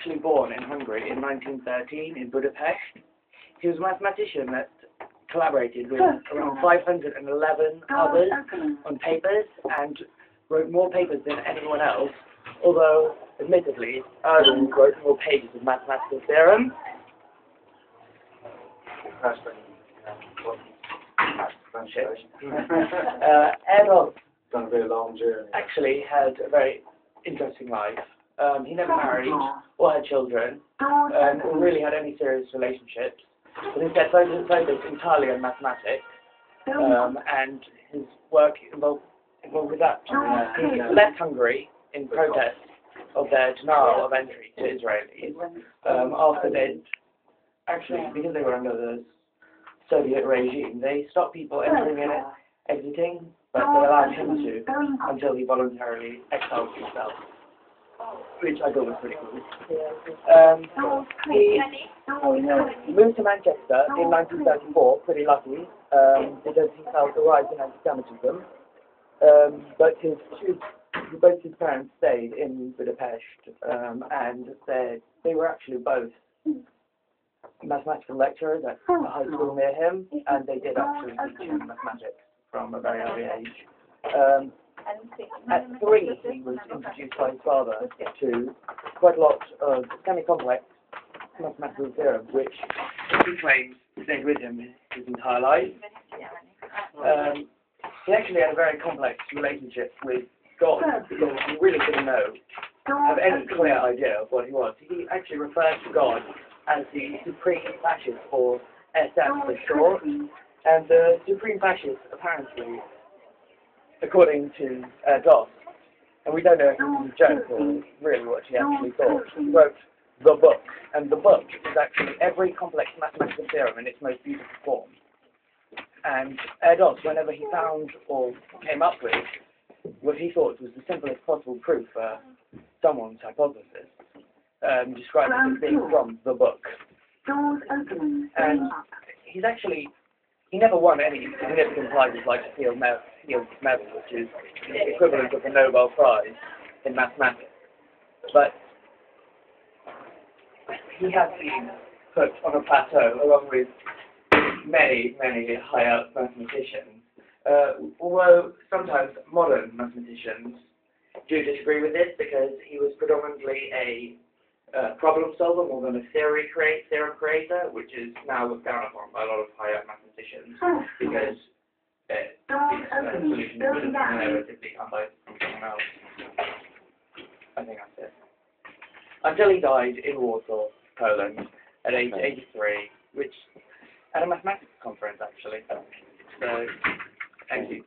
actually born in Hungary in 1913 in Budapest. He was a mathematician that collaborated with around 511 others on papers and wrote more papers than anyone else, although, admittedly, Erdős wrote more pages of mathematical theorems. Erdos Done a very long journey. actually had a very interesting life. He never married or had children, or really had any serious relationships, but instead focused entirely on mathematics, and his work involved with that. He left Hungary in protest of their denial of entry to Israelis, after they'd actually, because they were under the Soviet regime, they stopped people entering and exiting, but they allowed him to until he voluntarily exiled himself, which I thought was pretty cool. He moved to Manchester in 1934, pretty lucky, because he felt a rise in anti-Semitism, but both his parents stayed in Budapest, and they were actually both mathematical lecturers at a high school near him, and they did actually teach him mathematics from a very early age. At 3, he was introduced by his father to quite a lot of semi-complex mathematical theorems, which he claims stayed with him his entire life. He actually had a very complex relationship with God, because he really didn't have any clear idea of what he was. He actually referred to God as the supreme fascist, or SF for short, and the supreme fascist apparently, according to Erdos, and we don't know if this is a joke or really what he actually thought, he wrote the book, and the book is actually every complex mathematical theorem in its most beautiful form. And Erdos, whenever he found or came up with what he thought was the simplest possible proof for someone's hypothesis, described it as being from the book. And he never won any significant prizes like the Fields Medal, which is the equivalent of the Nobel Prize in mathematics. But he has been put on a plateau along with many, many high-up mathematicians, although sometimes modern mathematicians do disagree with this, because he was predominantly a problem solver more than a theorem creator, which is now looked down upon by a lot of high-up mathematicians, because these solutions wouldn't inevitably come by from someone else. I think that's it. Until he died in Warsaw, Poland, at age 83, which at a mathematics conference actually. So, thank you.